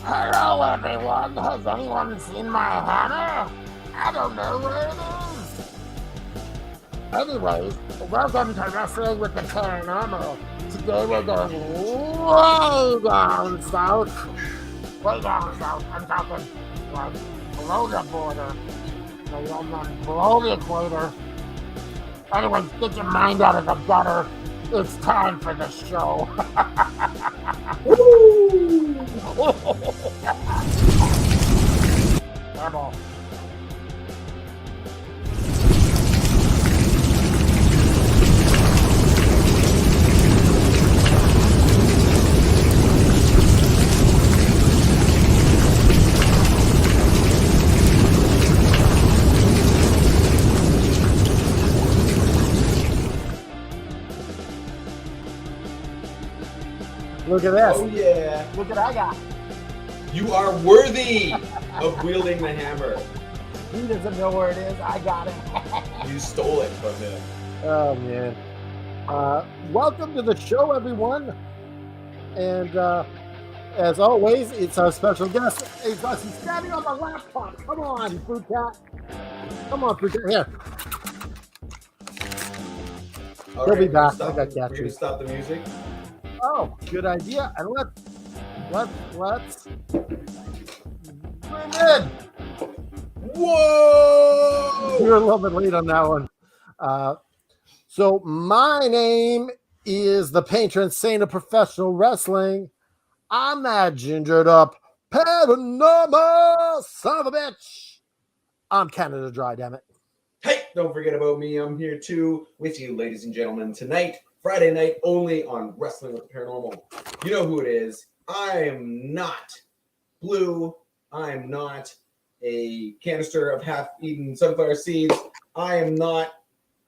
Hello, everyone. Has anyone seen my hammer? I don't know where it is. Anyways, welcome to Wrestling with the Paranormal. Today we're going way down south. Way down south. I'm talking like below the border. So below the equator. Anyways, get your mind out of the gutter. It's time for the show. Woo! Rebel. Look at this. Oh yeah. Look at that guy. You are worthy of wielding the hammer. He doesn't know where it is. I got it. You stole it from him. Oh, man. Welcome to the show, everyone. And as always, it's our special guest. He's standing on my laptop. Come on, Fruit Cat. Come on, Fruit Cat. Here. All He'll be we're gonna back. stop I got the- that We're gonna too. stop the music. Oh, good idea. And let's bring in. Whoa! You're a little bit late on that one. So my name is the patron saint of professional wrestling. I'm that gingered up paranormal son of a bitch. I'm Canada Dry, damn it. Hey, don't forget about me. I'm here too with you, ladies and gentlemen. Tonight, Friday night, only on Wrestling with the Paranormal. You know who it is. I am not blue. I am not a canister of half-eaten sunflower seeds. I am not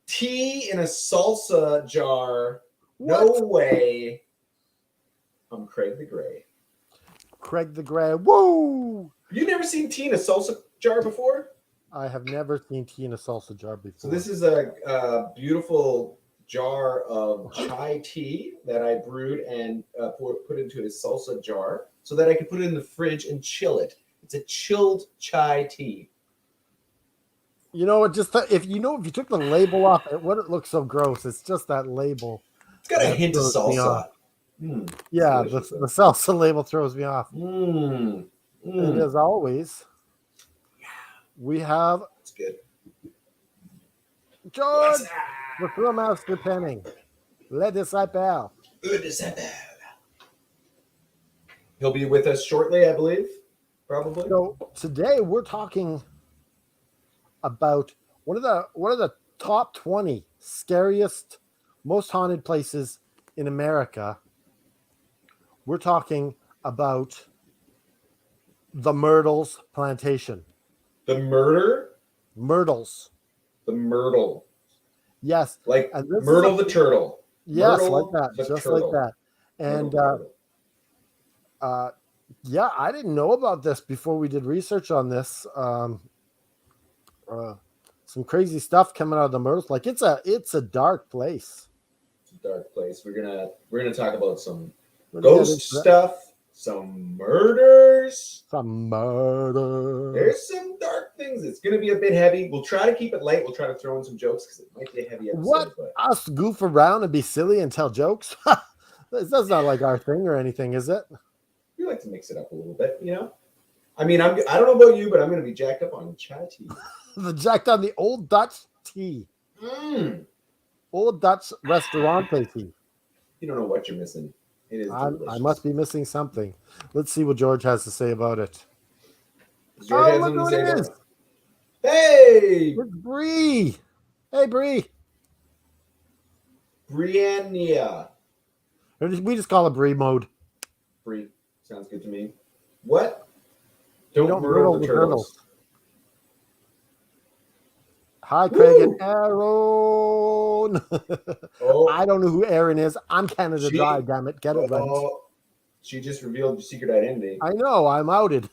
tea in a salsa jar. No What? way. I'm Craig the Gray. Craig the Gray. Woo! You never seen tea in a salsa jar before? I have never seen tea in a salsa jar before. So this is a beautiful jar of chai tea that I brewed and put into a salsa jar so that I could put it in the fridge and chill it. It's a chilled chai tea. You know, if you took the label off, it wouldn't look so gross. It's just that label. It's got a That hint of throws me salsa. off. Mm, Yeah, delicious, the salsa label throws me off. mm, And as always, we have It's good. George, What's the Thrillmaster Penning. Le Disciple. He'll be with us shortly, I believe. Probably. So today we're talking about one of the top 20 scariest, most haunted places in America. We're talking about the Myrtles Plantation. The murder? Myrtles. The myrtle. Yes. Like And this is Myrtle the turtle. Yes, Myrtle like that. the Just turtle. like that. And Myrtle the turtle. yeah, I didn't know about this before we did research on this. Some crazy stuff coming out of the Myrtles. Like it's a dark place. It's a dark place. We're gonna talk about some We're gonna get ghost into that. stuff, some murders. Some murder. There's some dark things. It's gonna be a bit heavy. We'll try to keep it light. We'll try to throw in some jokes because it might be a heavy episode. What? But Us goof around and be silly and tell jokes? That's not like our thing or anything, is it? we like to mix it up a little bit, you know. I mean, I don't know about you, but I'm gonna be jacked up on chai tea. The jacked on the old Dutch tea. Old Dutch restaurant tea. You don't know what you're missing. It is I delicious. must be missing something. Let's see what George has to say about it. Does George have look something who to say it about is. it? Hey, It's Bree. Hey, Bree. Briannia. Or we just call it Bree mode. Bree. Sounds good to me. What? We Don't myrtle the turtles. Hi, Craig Woo! and Aaron. Oh, I don't know who Aaron is. I'm Canada She- Dry, damn it. Get it right. oh, she just revealed your secret identity. I know, I'm outed.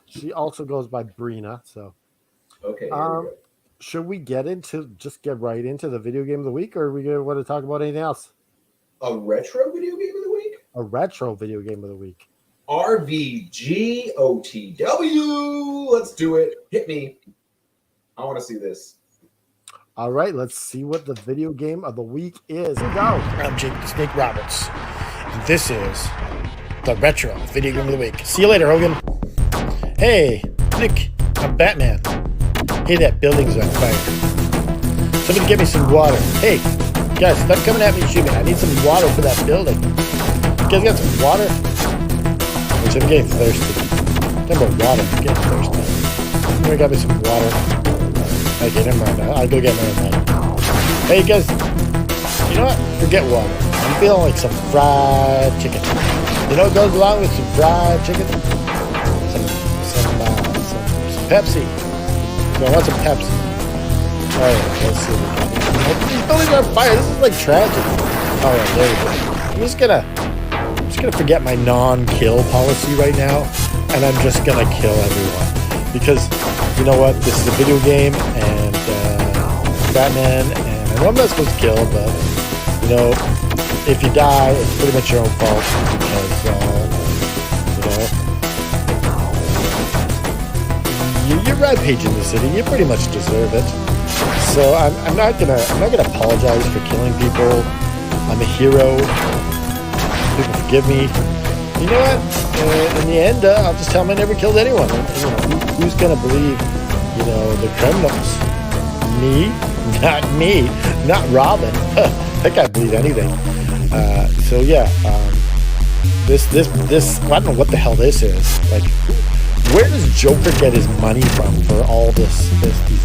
She also goes by Brina, so. Okay, here we go. Should we get right into the video game of the week, or are we going to want to talk about anything else? A retro video game of the week? A retro video game of the week. RVGOTW. Let's do it. Hit me. I want to see this. All right, let's see what the video game of the week is. Here we go. I'm Jake the Snake Roberts. And this is the retro video game of the week. See you later, Hogan. Hey, Nick, I'm Batman. Hey, that building's on fire. Somebody get me some water. Hey, guys, stop coming at me shooting. I need some water for that building. You guys got some water? Which I'm getting thirsty. Talking about water, I'm getting thirsty. Somebody got me some water. Okay, never mind. I'll go get my own water. Hey, you guys, you know what? Forget water. I'm feeling like some fried chicken. You know what goes along with some fried chicken? Some Pepsi. So I want some Pepsi. Alright, let's see what we got. These buildings are on fire. This is like tragic. Alright, there we go. I'm just gonna forget my non-kill policy right now, and I'm just gonna kill everyone. Because you know what? This is a video game, and Batman, and I know I'm not supposed to kill, but you know, if you die, it's pretty much your own fault because you're rampaging the city. You pretty much deserve it. So I'm not gonna apologize for killing people. I'm a hero. People forgive me. You know what? In the end, I'll just tell them I never killed anyone. You know, who's gonna believe? You know, the criminals? Me? Not me. Not Robin. That guy believe anything. So yeah, this. I don't know what the hell this is. Like, where does Joker get his money from for all these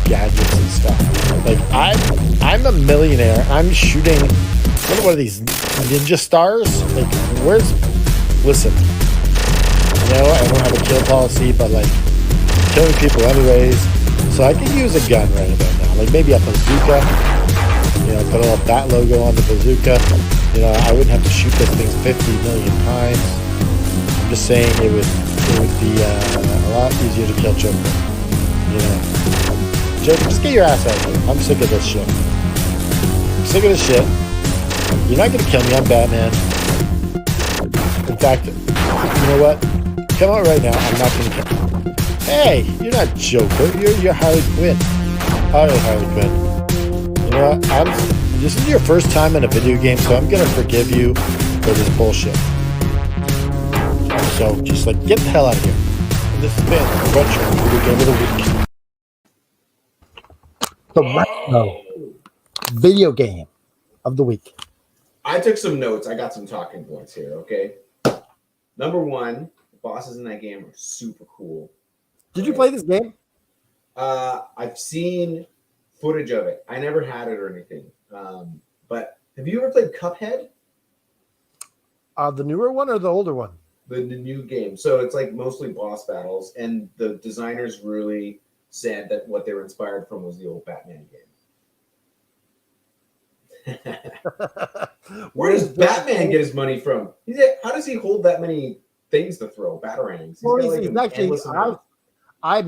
gadgets and stuff? Like, I'm a millionaire. I'm shooting. What are these ninja stars? Like, listen, you know, I don't have a kill policy, but like, killing people anyways. So I could use a gun right about now. Like maybe a bazooka. You know, put a little bat logo on the bazooka. You know, I wouldn't have to shoot this thing 50 million times. I'm just saying it would be a lot easier to kill Joker. You know, Joker, just get your ass out of here. I'm sick of this shit. You're not gonna kill me. I'm Batman. In fact, you know what? Come out right now. I'm not gonna kill you. Hey, you're not Joker. You're Harley Quinn. Harley Quinn. You know what? This is your first time in a video game, so I'm gonna forgive you for this bullshit. So just like get the hell out of here. And this has been the retro video game of the week. The retro video game of the week. I took some notes. I got some talking points here, okay? Number one, the bosses in that game are super cool. Did you play this game? I've seen footage of it. I never had it or anything. But have you ever played Cuphead? The newer one or the older one? The new game. So it's like mostly boss battles, and the designers really said that what they were inspired from was the old Batman game. Where does Batman get his money from? How does he hold that many things to throw? Batarangs. I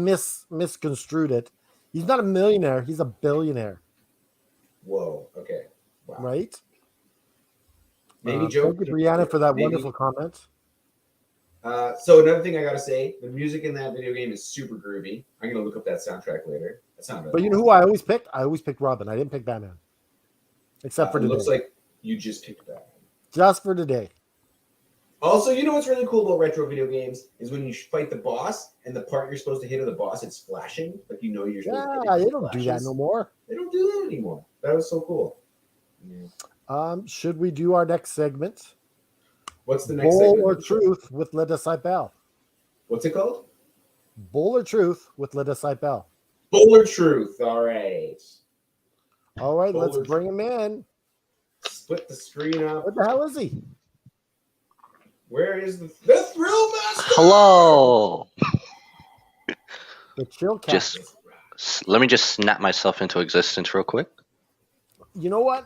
misconstrued it. He's not a millionaire. He's a billionaire. Whoa. Okay. Wow. Right? Maybe Joe. Thank you, Brianna, for that wonderful comment. So another thing I gotta say, the music in that video game is super groovy. I'm gonna look up that soundtrack later. But you know who I always picked? I always picked Robin. I didn't pick Batman. Except for today. It looks like you just picked Batman. Just for today. Also, you know what's really cool about retro video games is when you fight the boss and the part you're supposed to hit of the boss, it's flashing. Like you know you're supposed to hit it. They don't do that no more. They don't do that anymore. That was so cool. Yeah. Should we do our next segment? What's the next Bull segment? or Truth with Leda Seipel. What's it called? Bull or Truth with Leda Seipel. Bull or Truth. All right. All right, Bull let's or bring him in. Split the screen up. What the hell is he? Where is the Thrill Master? Hello. The chill cat. Let me just snap myself into existence real quick. You know what?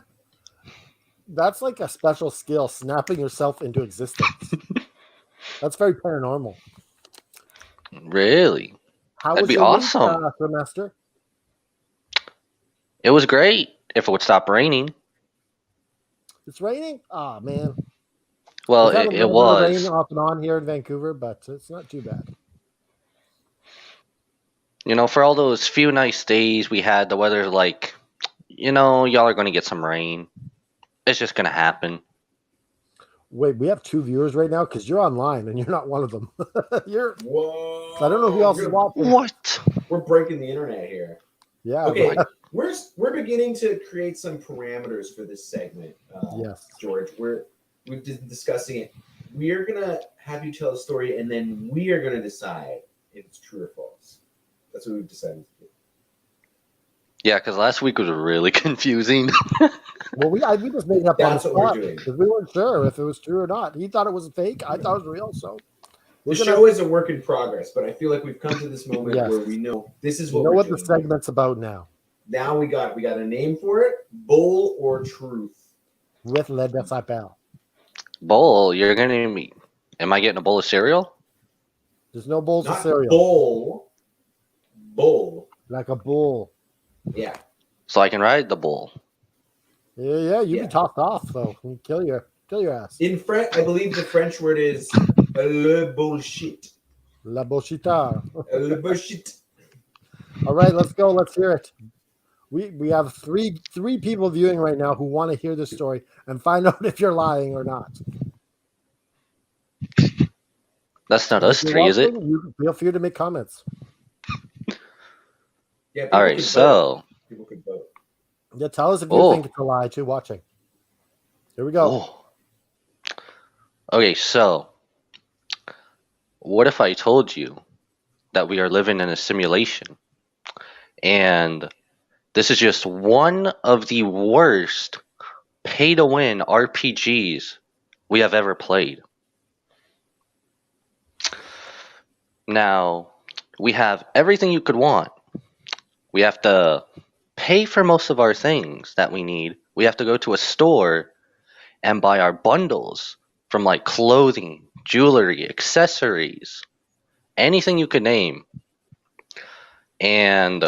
That's like a special skill, snapping yourself into existence. That's very paranormal. Really? That'd be awesome. Semester? It was great if it would stop raining. It's raining? Oh, man. Well, We've had a it little bit of rain was. off and on here in Vancouver, but it's not too bad. For all those few nice days we had, the weather's like, y'all are going to get some rain. It's just going to happen. Wait, we have 2 viewers right now because you're online and you're not one of them. you're. Whoa! So I don't know who else is watching. What? We're breaking the internet here. Yeah. Okay, we're beginning to create some parameters for this segment. Yes. George, we've been discussing it. We are gonna have you tell a story, and then we are gonna decide if it's true or false. That's what we've decided to do. Yeah, because last week was really confusing. Well, we just made it up That's on the what we're spot doing. because we weren't sure if it was true or not. He thought it was fake. I thought it was real. So The show is a work in progress, but I feel like we've come to this moment Yes. where we know this is you what know we're what doing. the segment's about now. Now we got a name for it: Bull or Truth. With Le Desapel. Bowl, you're going to meet. Am I getting a bowl of cereal? There's no bowls of Not cereal. bull. Like a bull. Yeah. So I can ride the bull. Yeah, you'd Yeah. be tossed off though. You'd kill your ass. In French, I believe the French word is le bullshit. La bochita. Le bullshit. All right, let's go. Let's hear it. We have three people viewing right now who want to hear this story and find out if you're lying or not. That's not If us you're three, is it? watching, you feel free to make comments. Yeah. All right, so. People could vote. Yeah, tell us if you Oh. think it's a lie too. Watching. Here we go. Oh. Okay, so. What if I told you that we are living in a simulation? And this is just one of the worst pay-to-win RPGs we have ever played. Now, we have everything you could want. We have to pay for most of our things that we need. We have to go to a store and buy our bundles from like clothing, jewelry, accessories, anything you could name. And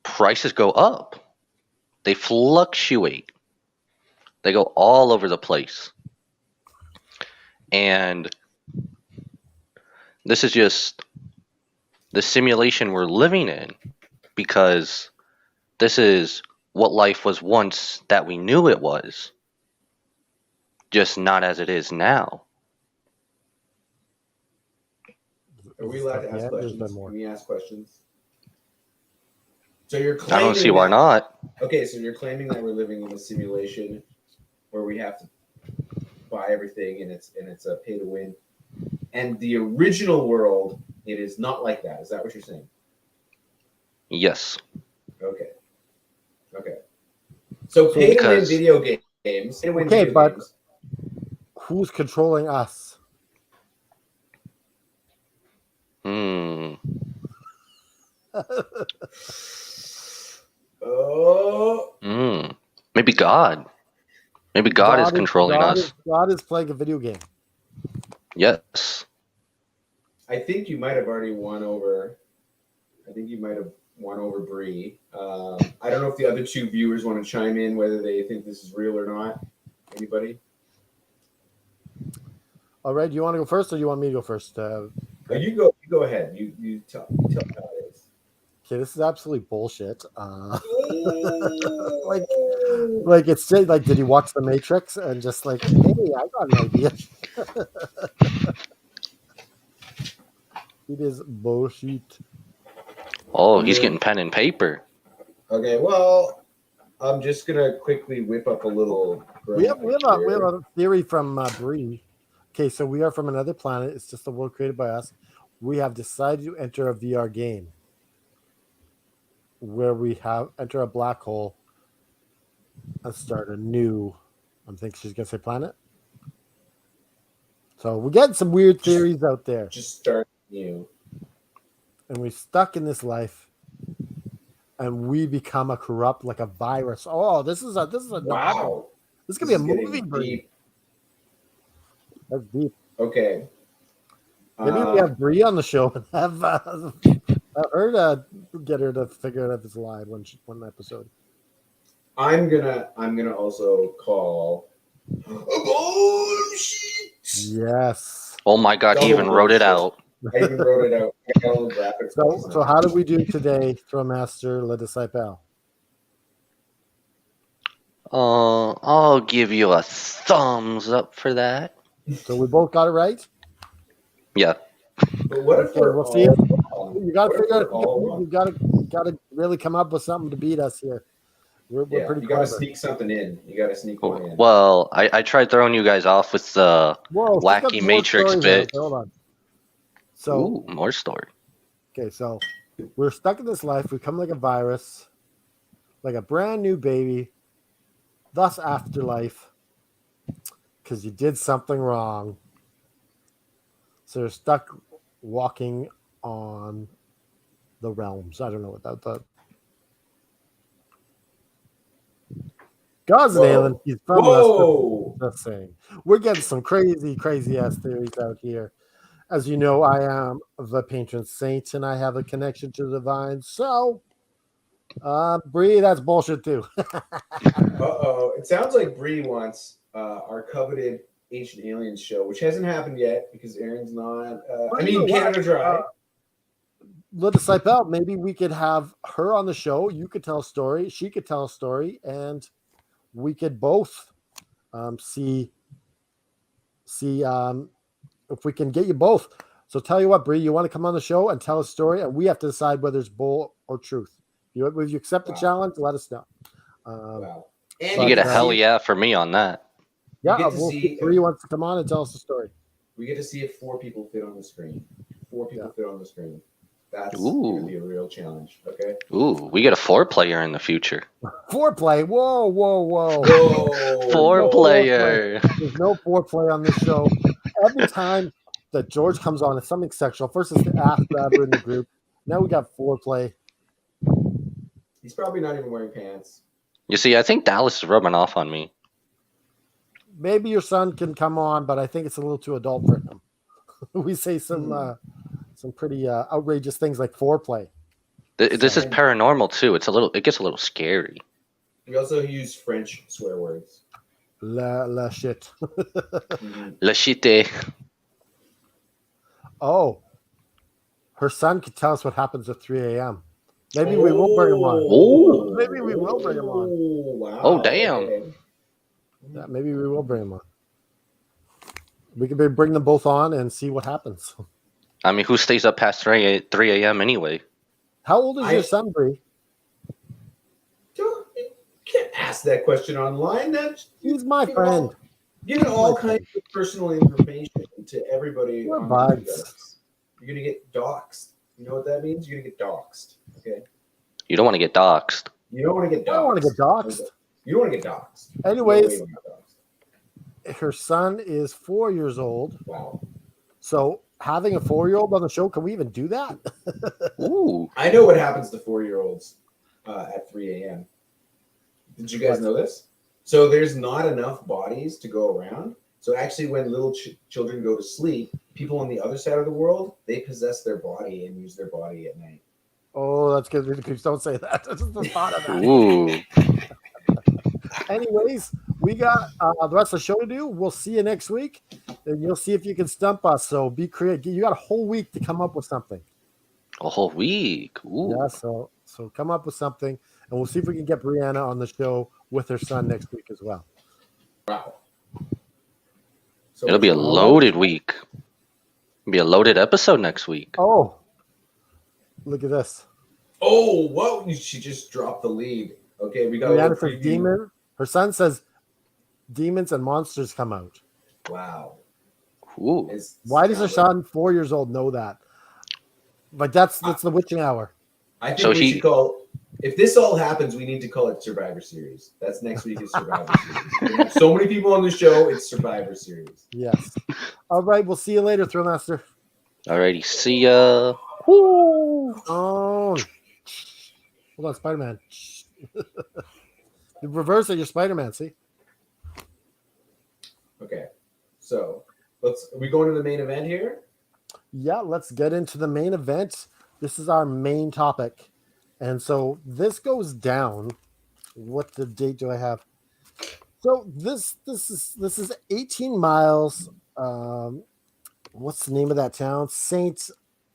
prices go up. They fluctuate. They go all over the place. And this is just the simulation we're living in, because this is what life was once that we knew it was, just not as it is now. Are we allowed to ask Yeah, there's questions? been more. Can we ask questions? So you're I claiming don't see why that- not. Okay, so you're claiming that we're living in a simulation where we have to buy everything and it's a pay to win. And the original world, it is not like that. Is that what you're saying? Yes. Okay. So pay to win Because- video games. Pay to win Okay, video but- games. Who's controlling us? Oh, Maybe God. Maybe God is controlling us. God is playing a video game. Yes. I think you might have already won over. I think you might have won over Bree. I don't know if the other two viewers want to chime in whether they think this is real or not. Anybody? All right, do you want to go first or do you want me to go first? You go ahead. You tell how it is. Okay, this is absolutely bullshit. Like it's like, did he watch The Matrix and just like, hey, I got an idea. It is bullshit. Oh, he's getting pen and paper. Okay, well, I'm just gonna quickly whip up a little. We have a theory from Bree. Okay, so we are from another planet. It's just a world created by us. We have decided to enter a VR game where we have enter a black hole and start a new. I think she's gonna say planet. So we're getting some weird theories out there, Just start new. and we're stuck in this life, and we become a corrupt like a virus. Oh, this is a novel. Wow. This could be a This is getting movie. Bree. deep. That's deep. Okay. Maybe we have Bree on the show and have her get her to figure out if it's live one episode. I'm gonna also call Bullshit. Yes. Oh my god, he even wrote it out. I even wrote it out. I got a little graphics. So how did we do today, Throwmaster Le Disciple? I'll give you a thumbs up for that. So we both got it right? Yeah. But what if Okay, we're we'll all see. wrong? You got to What if figure we're all out. wrong? You got to really come up with something to beat us here. We're Yeah, pretty you gotta clever. sneak something in. You gotta sneak one in. Well, I tried throwing you guys off with the Whoa, she's got wacky more Matrix stories now. bit. Hold on. So Ooh, more story. okay, so we're stuck in this life. We come like a virus, like a brand new baby. Thus afterlife, because you did something wrong. So you're stuck walking on the realms. I don't know what that. God's an Whoa. alien. He's from Whoa! Leicester. Just saying. We're getting some crazy ass theories out here. As you know, I am the patron saint and I have a connection to the divine. So, Bree, that's bullshit too. Uh-oh. It sounds like Bree wants our coveted Ancient Aliens show, which hasn't happened yet because Aaron's not. Well, you know what? Canada Dry. Le Disciple, maybe we could have her on the show. You could tell a story. She could tell a story. And we could both see if we can get you both. So tell you what, Bree, you want to come on the show and tell a story, and we have to decide whether it's bull or truth. If you accept the challenge, let us know. Wow. You get a hell yeah for me on that. Yeah, get to we'll see see if Bree wants to come on and tell us the story. We get to see if 4 people fit on the screen. 4 people fit on the screen. That's Ooh. going to be a real challenge. Okay. Ooh, we get a 4-player in the future. Foreplay. Whoa. Whoa. 4-player. There's no foreplay on this show. Every time that George comes on, it's something sexual. First it's the ass grabber in the group. Now we got foreplay. He's probably not even wearing pants. You see, I think Dallas is rubbing off on me. Maybe your son can come on, but I think it's a little too adult for him. We say some pretty outrageous things like foreplay. This is paranormal too. It gets a little scary. We also use French swear words. La shit. La shite. Oh, her son could tell us what happens at 3 a.m. Maybe we will bring him on. Oh. Maybe we will bring him on. Oh, wow. Oh, damn. Okay. Yeah, maybe we will bring him on. We could bring them both on and see what happens. I mean, who stays up past 3 a.m. anyway? How old is your son, Bree? You can't ask that question online. He's my friend. Giving all kinds of personal information to everybody. We're on buds. YouTube. You're going to get doxxed. You know what that means? You're going to get doxxed. Okay. You don't want to get doxxed. You don't want to get doxxed. I don't want to get doxxed. You don't want to get doxxed. Anyways, No way you wanna get doxxed. her son is 4 years old. Wow. So having a 4-year-old on the show, can we even do that? Ooh. I know what happens to 4-year-olds at 3 a.m. Did you guys know this? So there's not enough bodies to go around. So actually, when little children go to sleep, people on the other side of the world, they possess their body and use their body at night. Oh, that's good. Don't say that. That's just the thought of that. Ooh. Anyways, we got the rest of the show to do. We'll see you next week, and you'll see if you can stump us. So be creative. You got a whole week to come up with something. A whole week. Ooh. Yeah. So come up with something, and we'll see if we can get Brianna on the show with her son next week as well. Wow. So It'll be a loaded week. It'll be a loaded episode next week. Oh, look at this. Oh, whoa! She just dropped the lead. Okay, we got Brianna says demon. Her son says demons and monsters come out. Wow. Ooh. Why does her son, 4 years old, know that? But that's the witching hour. I think So we should call. If this all happens, we need to call it Survivor Series. That's next week is Survivor Series. We have so many people on the show, it's Survivor Series. Yes. All right. We'll see you later, Thrillmaster. Alrighty. See ya. Oh. Hold on, Spider-Man. You reverse it, you're Spider-Man, see? Okay. So are we going to the main event here? Yeah, let's get into the main event. This is our main topic. And so this goes down. What the date do I have? So this is 18 miles. What's the name of that town? Saint.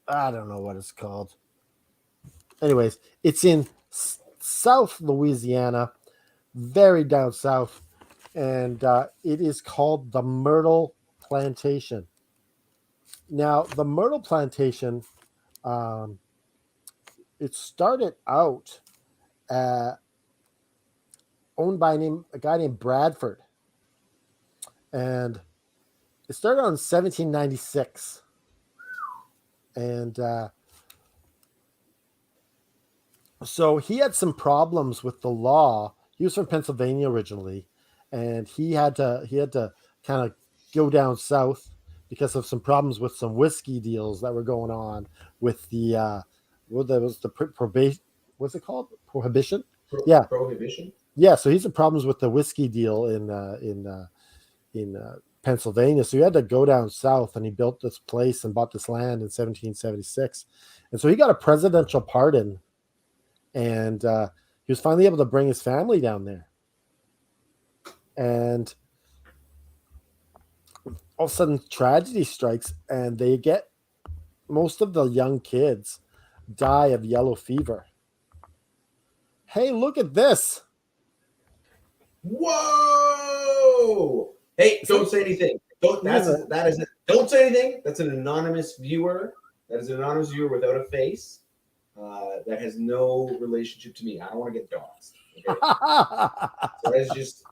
I don't know what it's called. Anyways, it's in South Louisiana, very down south, and it is called the Myrtle Plantation. Now, the Myrtle Plantation, um, it started out uh, owned by a guy named Bradford, and it started on 1796, and so he had some problems with the law. He was from Pennsylvania originally, and he had to kind of go down south because of some problems with some whiskey deals that were going on with the was the probation. What's it called? Prohibition. Yeah, Prohibition. yeah. So he's had problems with the whiskey deal in Pennsylvania. So he had to go down south, and he built this place and bought this land in 1776, and so he got a presidential pardon, and he was finally able to bring his family down there. And all of a sudden, tragedy strikes, and they get most of the young kids die of yellow fever. Hey, look at this! Whoa! Hey, don't say anything. Don't say anything. That's an anonymous viewer. That is an anonymous viewer without a face. That has no relationship to me. I don't want to get doxxed. Okay? So that's just.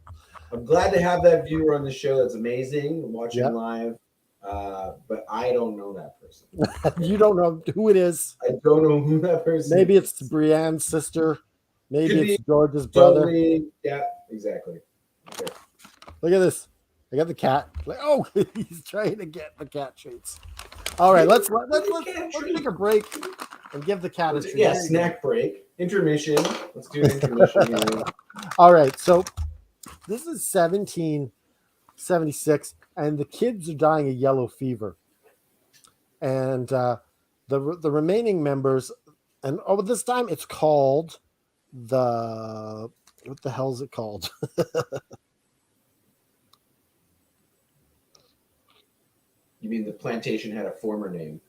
I'm glad to have that viewer on the show. That's amazing. I'm watching live. But I don't know that person. You don't know who it is. I don't know who that person Maybe is. it's Brienne's sister. Maybe Could it's George's brother. Totally, yeah, exactly. Okay. Look at this. I got the cat. Like, oh, he's trying to get the cat treats. All right, let's take a break and give the cat a treat. Yeah, snack break, intermission. Let's do an intermission here. All right, so this is 1776, and the kids are dying of yellow fever, and the remaining members, and this time it's called what the hell is it called? You mean the plantation had a former name?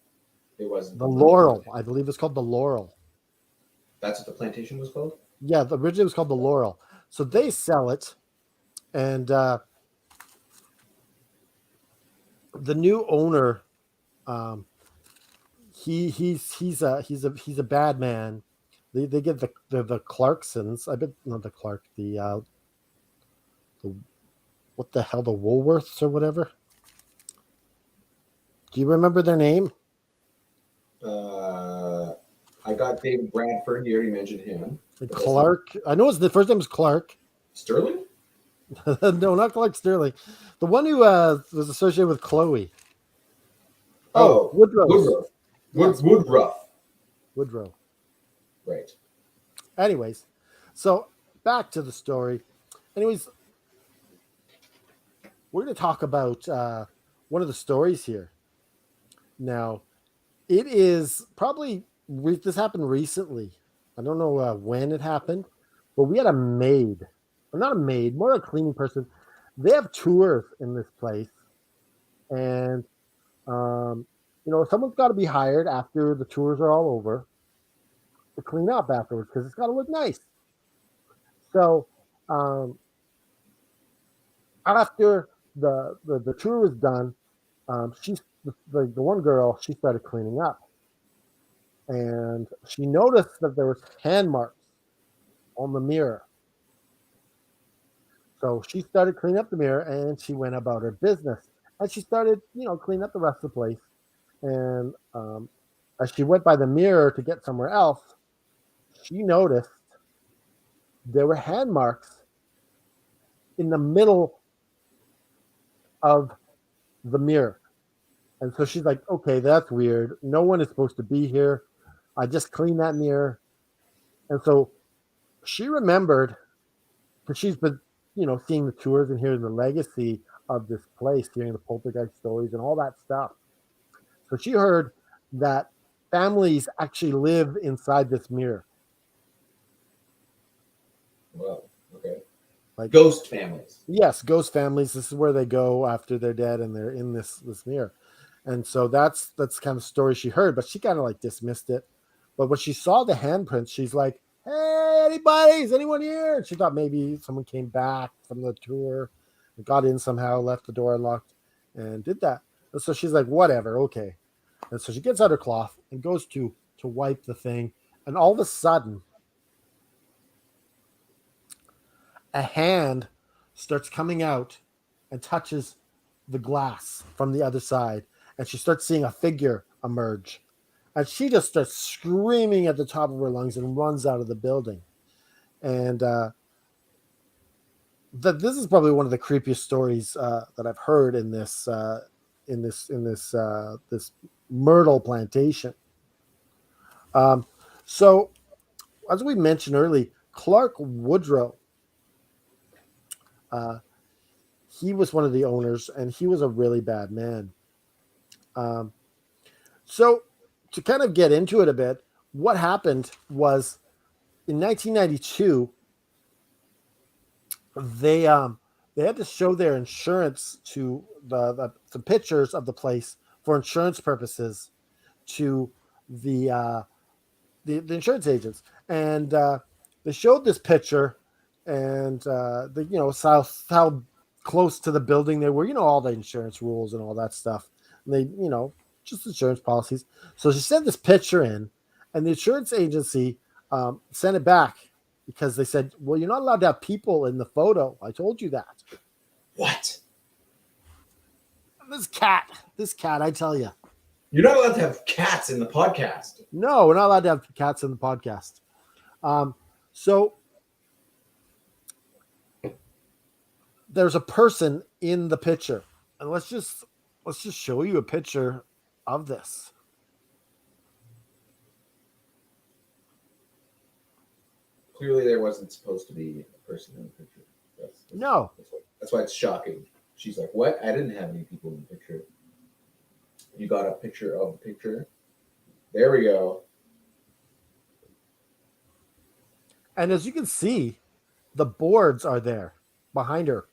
It wasn't The Laurel. I believe it's called the Laurel. That's what the plantation was called? Yeah, originally it was called the Laurel. So they sell it, and the new owner, he's a bad man. They get the Clarksons. I bet not the Clark. The what the hell, the Woolworths or whatever. Do you remember their name? I got David Bradford. You already mentioned him. Clark. I know the first name is Clark. Sterling? No, not Clark Sterling. The one who was associated with Chloe. Oh, Woodrow. Woodruff. Right. Anyways, so back to the story. Anyways, we're going to talk about one of the stories here. Now, it is probably this happened recently. I don't know when it happened, but we had a maid, or not a maid, more a cleaning person. They have tours in this place, and someone's got to be hired after the tours are all over to clean up afterwards because it's got to look nice. So after the tour was done, the one girl, she started cleaning up, and she noticed that there was hand marks on the mirror. So she started cleaning up the mirror, and she went about her business, and she started cleaning up the rest of the place. And as she went by the mirror to get somewhere else, she noticed there were hand marks in the middle of the mirror. And so she's like, okay, that's weird. No one is supposed to be here. I just cleaned that mirror. And so she remembered, because she's been, seeing the tours and hearing the legacy of this place, hearing the poltergeist stories and all that stuff. So she heard that families actually live inside this mirror. Well, okay. Like Ghost families. yes, ghost families. This is where they go after they're dead, and they're in this mirror. And so that's kind of the story she heard, but she kind of like dismissed it. But when she saw the handprints, she's like, "Hey, anybody? Is anyone here?" And she thought maybe someone came back from the tour, and got in somehow, left the door unlocked, and did that. And so she's like, "Whatever, okay." And so she gets out her cloth and goes to wipe the thing, and all of a sudden, a hand starts coming out and touches the glass from the other side, and she starts seeing a figure emerge, and she just starts screaming at the top of her lungs and runs out of the building. And this is probably one of the creepiest stories that I've heard in this this myrtle plantation. So as we mentioned earlier, Clark Woodrow, he was one of the owners, and he was a really bad man. So to kind of get into it a bit, what happened was in 1992, they had to show their insurance to the pictures of the place for insurance purposes to the the insurance agents, and they showed this picture, and how close to the building they were, all the insurance rules and all that stuff, and they just insurance policies. So she sent this picture in, and the insurance agency sent it back because they said, well, you're not allowed to have people in the photo. I told you that. What? This cat, I tell you. You're not allowed to have cats in the podcast. No, we're not allowed to have cats in the podcast. So there's a person in the picture, and let's just show you a picture of this. Clearly, there wasn't supposed to be a person in the picture. No. That's why it's shocking. She's like, "What? I didn't have any people in the picture." You got a picture of the picture. There we go. And as you can see, the boards are there behind her.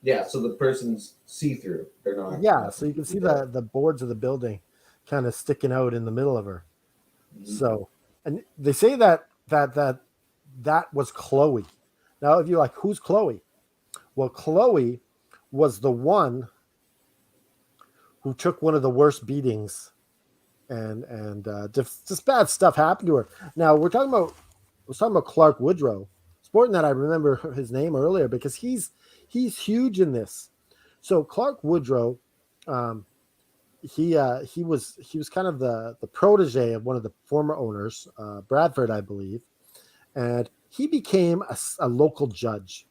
Yeah, so the person's see-through. They're not. Yeah, so you can see the boards of the building kind of sticking out in the middle of her. Mm-hmm. So, and they say that was Chloe. Now, if you're like, who's Chloe? Well, Chloe was the one who took one of the worst beatings, and just bad stuff happened to her. Now we're talking about Clark Woodrow. It's important that I remember his name earlier because he's huge in this. So Clark Woodrow, he was kind of the protege of one of the former owners, Bradford, I believe, and he became a local judge,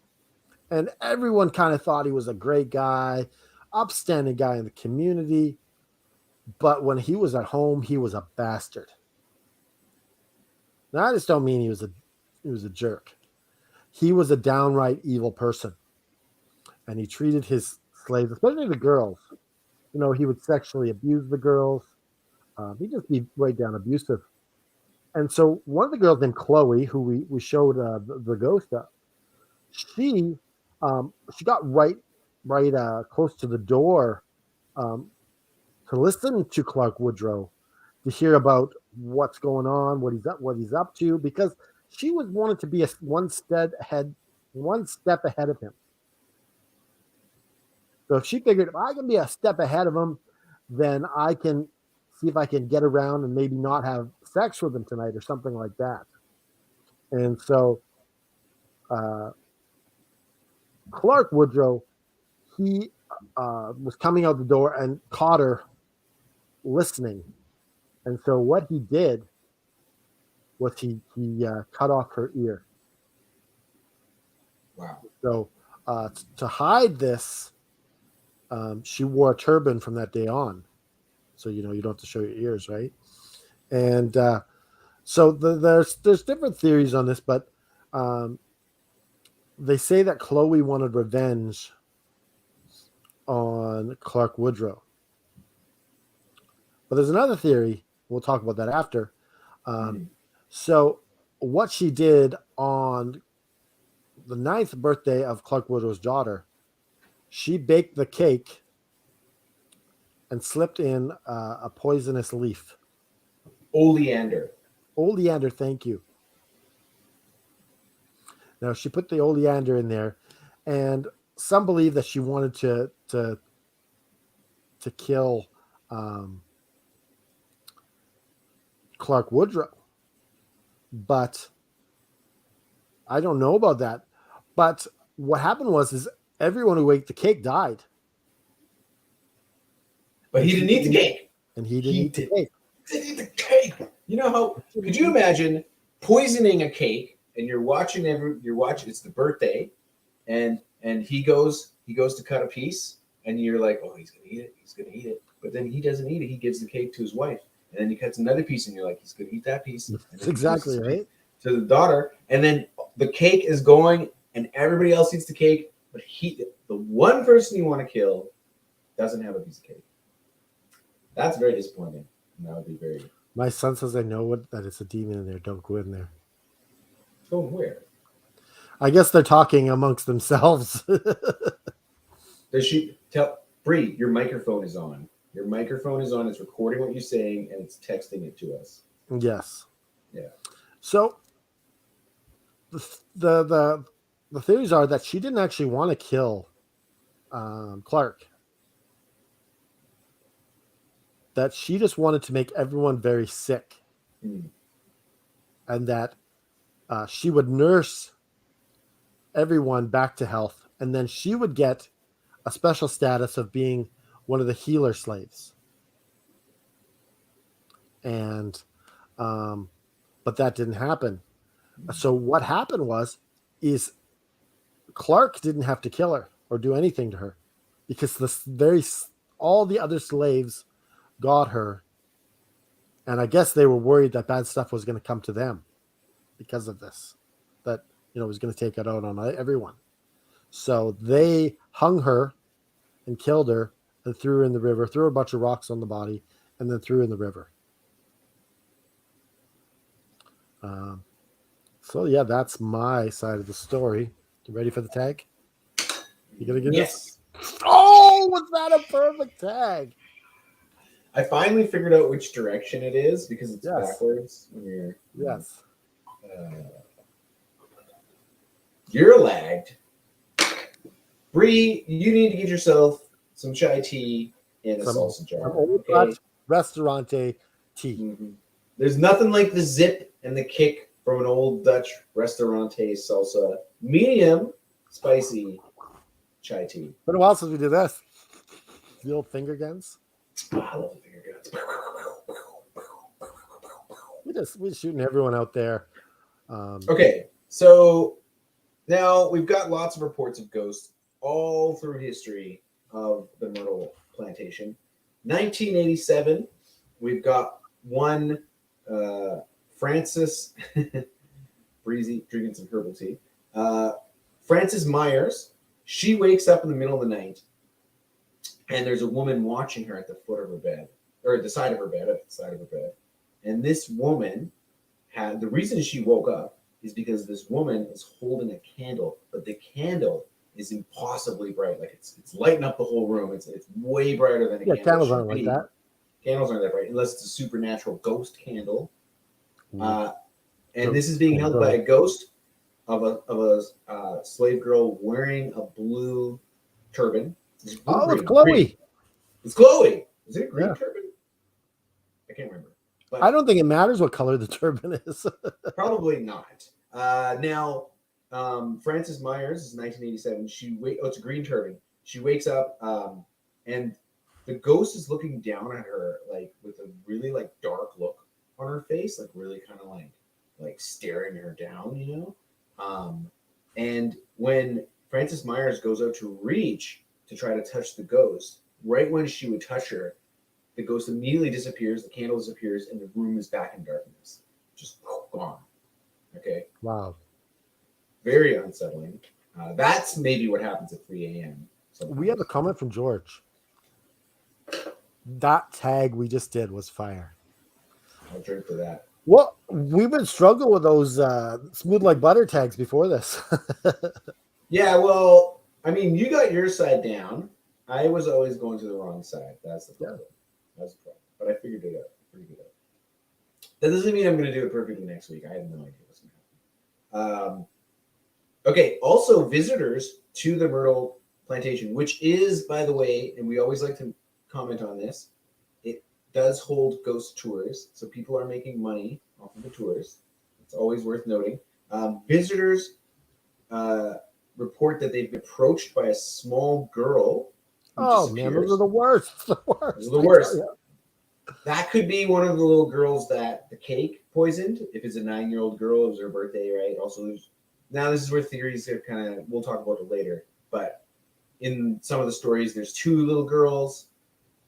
and everyone kind of thought he was a great guy, upstanding guy in the community. But when he was at home, he was a bastard. Now, I just don't mean he was a jerk. He was a downright evil person, and he treated his slaves, especially the girls. He would sexually abuse the girls. He'd just be right down abusive. And so one of the girls named Chloe, who we showed the ghost of, she got right close to the door to listen to Clark Woodrow, to hear about what's going on, what he's up to, because she wanted to be one step ahead of him. So if she figured, if I can be a step ahead of him, then I can see if I can get around and maybe not have sex with him tonight or something like that. And so Clark Woodrow, he was coming out the door and caught her listening. And so what he did was he cut off her ear. Wow. So to hide this, she wore a turban from that day on. So, you don't have to show your ears, right? And so there's different theories on this, but they say that Chloe wanted revenge on Clark Woodrow. But there's another theory. We'll talk about that after. So what she did on the 9th birthday of Clark Woodrow's daughter, she baked the cake and slipped in a poisonous leaf. Oleander. Oleander, thank you. Now she put the oleander in there, and some believe that she wanted to kill Clark Woodrow, but I don't know about that. But what happened is everyone who ate the cake died. But he didn't eat the cake. And he didn't eat the cake. Didn't eat the cake. You know how? Could you imagine poisoning a cake and you're watching? It's the birthday, and he goes to cut a piece, and you're like, oh, he's gonna eat it. But then he doesn't eat it. He gives the cake to his wife, and then he cuts another piece, and you're like, he's gonna eat that piece. That's exactly right. To the daughter, and then the cake is going, and everybody else eats the cake, but the one person you want to kill, doesn't have a piece of cake. That's very disappointing. And that would be very. My son says I know that it's a demon in there. Don't go in there. Oh, where? I guess they're talking amongst themselves. Does she tell Bree? Your microphone is on. Your microphone is on. It's recording what you're saying, and it's texting it to us. Yes. Yeah. So the theories are that she didn't actually want to kill Clark. That she just wanted to make everyone very sick, and that she would nurse everyone back to health, and then she would get a special status of being one of the healer slaves. And but that didn't happen. So what happened is Clark didn't have to kill her or do anything to her, because all the other slaves got her, and I guess they were worried that bad stuff was going to come to them because of this, that was going to take it out on everyone. So they hung her and killed her and threw her in the river, threw a bunch of rocks on the body, and then threw her in the river. So yeah, that's my side of the story. You ready for the tag? You gonna get Yes. this? Oh, was that a perfect tag? I finally figured out which direction it is because it's backwards when you're. Yes. You're lagged. Bree, you need to get yourself some chai tea in a salsa jar. Okay? Restaurante tea. Mm-hmm. There's nothing like the zip and the kick from an old Dutch restaurante salsa. Medium spicy chai tea. Been a while since we did this. The old finger guns. Oh, I love the finger guns. We're shooting everyone out there. Okay, so now we've got lots of reports of ghosts all through history of the Myrtle Plantation. 1987, we've got one Francis Breezy drinking some herbal tea. Frances Myers, she wakes up in the middle of the night, and there's a woman watching her at the foot of her bed, or at the side of her bed, And this woman the reason she woke up is because this woman is holding a candle, but the candle is impossibly bright. Like it's lighting up the whole room. It's way brighter than a candle. Candles aren't like that. Candles aren't that bright unless it's a supernatural ghost candle. And this is being held by a ghost of a slave girl wearing a blue turban. It's Chloe. Green. It's Chloe. Is it a green turban? I can't remember. But I don't think it matters what color the turban is. Probably not. Now, Frances Myers is 1987. It's a green turban. She wakes up, and the ghost is looking down at her, like with a really like dark look on her face, like really kind of like staring her down, And when Frances Myers goes out to reach to try to touch the ghost, right when she would touch her, the ghost immediately disappears, the candle disappears, and the room is back in darkness. Just gone. Okay? Wow. Very unsettling. That's maybe what happens at 3 a.m. We have a comment from George. That tag we just did was fire. I'll drink for that. Well, we've been struggling with those smooth like butter tags before this. Yeah, well, I mean, you got your side down. I was always going to the wrong side. That's the problem. That's the problem. But I figured it out. Figured it out. That doesn't mean I'm going to do it perfectly next week. I have no idea what's going to happen. Okay. Also, visitors to the Myrtle Plantation, which is, by the way, and we always like to comment on this, it does hold ghost tours, so people are making money off of the tours. It's always worth noting. Visitors report that they've been approached by a small girl. Oh man, those are the worst. The worst. Those are the worst. That could be one of the little girls that the cake poisoned. If it's a 9-year-old girl, it was her birthday, right? Also, now this is where theories are kind of. We'll talk about it later. But in some of the stories, there's 2 little girls,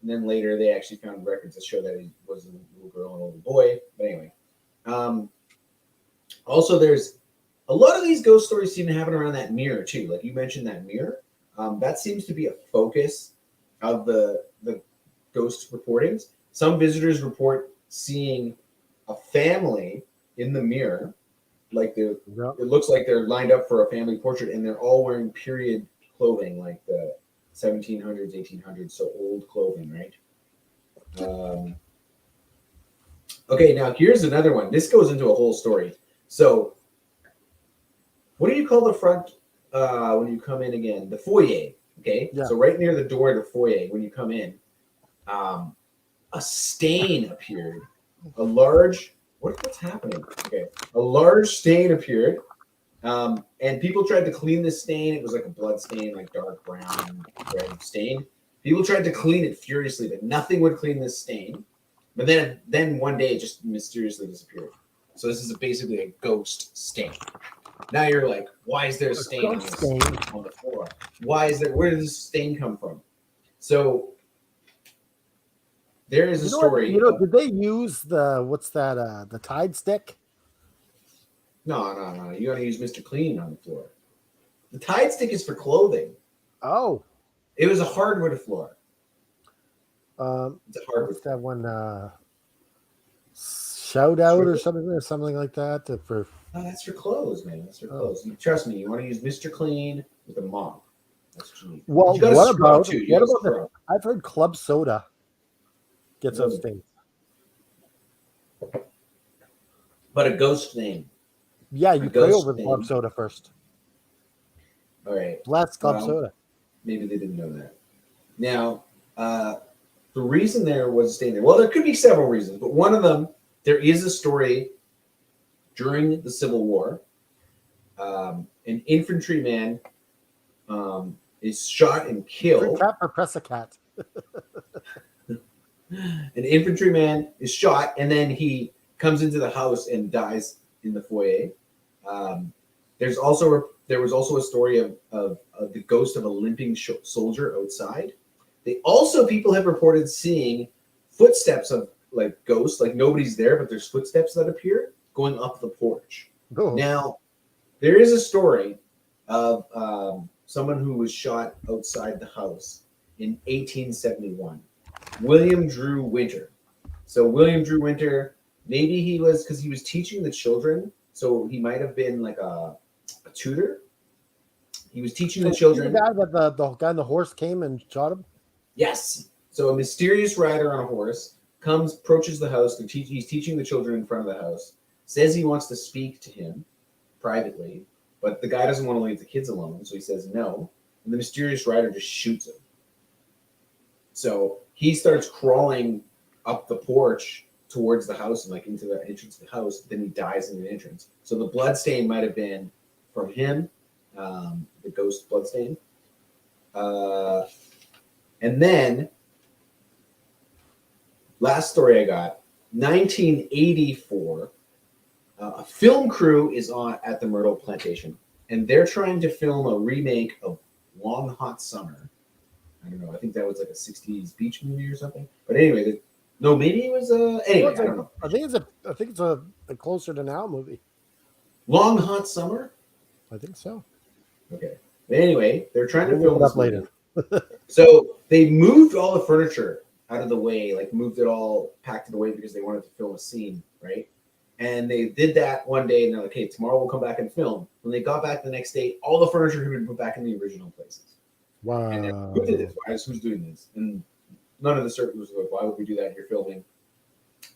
and then later they actually found records that show that it was a little girl and a little boy. But anyway, also there's. A lot of these ghost stories seem to happen around that mirror too. Like you mentioned, that mirror. That seems to be a focus of the ghost reportings. Some visitors report seeing a family in the mirror, like it looks like they're lined up for a family portrait, and they're all wearing period clothing, like the 1700s, 1800s, so old clothing, right? Okay, now here's another one. This goes into a whole story. So. What do you call the front when you come in again? The foyer. Okay. Yeah. So right near the door to the foyer, when you come in, a stain appeared. A large. What's happening? Okay. A large stain appeared, and people tried to clean this stain. It was like a blood stain, like dark brown red stain. People tried to clean it furiously, but nothing would clean this stain. But then one day, it just mysteriously disappeared. So this is basically a ghost stain. Now you're like, why is there a stain on the floor? Where did this stain come from? So there is a story. Did they use the Tide stick? No. You gotta use Mr. Clean on the floor. The Tide stick is for clothing. Oh. It was a hardwood floor. It's a hardwood. What's that one? Shout out or something like that for. No, that's for clothes, man. That's for clothes. Trust me, you want to use Mr. Clean with a mop. That's what you need. Well, what about I've heard club soda gets those stains. But a ghost stain. Yeah, you pray over the club soda first. All right. Bless club soda. Maybe they didn't know that. Now, the reason there was a stain there, well, there could be several reasons, but one of them, there is a story during the Civil War. An infantryman is shot and killed. Cat or press a cat. An infantryman is shot, and then he comes into the house and dies in the foyer. There was also a story of the ghost of a limping soldier outside. People have reported seeing footsteps of like ghosts, like nobody's there, but there's footsteps that appear going up the porch. Oh. Now, there is a story of someone who was shot outside the house in 1871. William Drew Winter. So William Drew Winter, maybe he was because he was teaching the children, so he might have been like a tutor. He was teaching the children. The guy that the guy on the horse came and shot him? Yes. So a mysterious rider on a horse approaches the house. He's teaching the children in front of the house. Says he wants to speak to him privately, but the guy doesn't want to leave the kids alone, so he says no. And the mysterious rider just shoots him. So he starts crawling up the porch towards the house and like into the entrance of the house. Then he dies in the entrance. So the blood stain might have been from him, the ghost blood stain. And then last story I got, 1984. A film crew is at the Myrtle Plantation, and they're trying to film a remake of Long Hot Summer. I don't know. I think that was like a 60s beach movie or something. But anyway, maybe it was anyway, I don't know. I think it's a Closer to Now movie. Long Hot Summer? I think so. Okay. But anyway, they're trying to film this later. So they moved all the furniture out of the way, like moved it all, packed it away because they wanted to film a scene, right? And they did that one day, and they're like, "Okay, tomorrow we'll come back and film." When they got back the next day, all the furniture had been put back in the original places. And they're like, who did this? Who's doing this? And none of the circles were like, "Why would we do that? You're filming."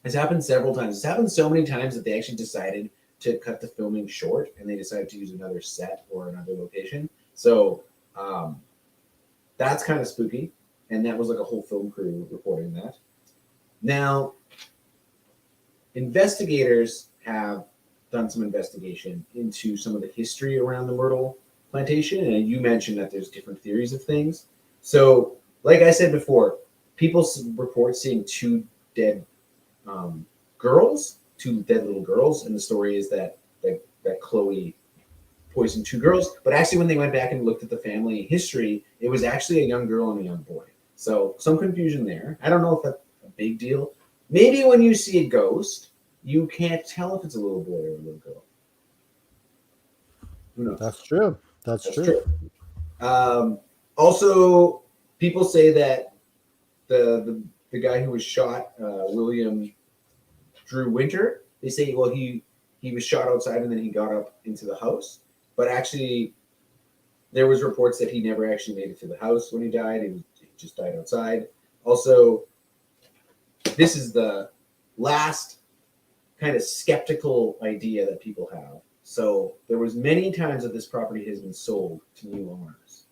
It's happened several times. It's happened so many times that they actually decided to cut the filming short, and they decided to use another set or another location. So that's kind of spooky. And that was like a whole film crew reporting that. Now, investigators have done some investigation into some of the history around the Myrtle Plantation. And you mentioned that there's different theories of things. So, like I said before, people report seeing two dead girls, two dead little girls. And the story is that Chloe poisoned two girls. But actually, when they went back and looked at the family history, it was actually a young girl and a young boy. So some confusion there. I don't know if that's a big deal. Maybe when you see a ghost, you can't tell if it's a little boy or a little girl. Who knows? That's true. That's true. Also, people say that the guy who was shot, William Drew Winter, they say, well, he was shot outside and then he got up into the house. But actually, there was reports that he never actually made it to the house when he died. He just died outside. Also, this is the last kind of skeptical idea that people have. So there was many times that this property has been sold to new owners.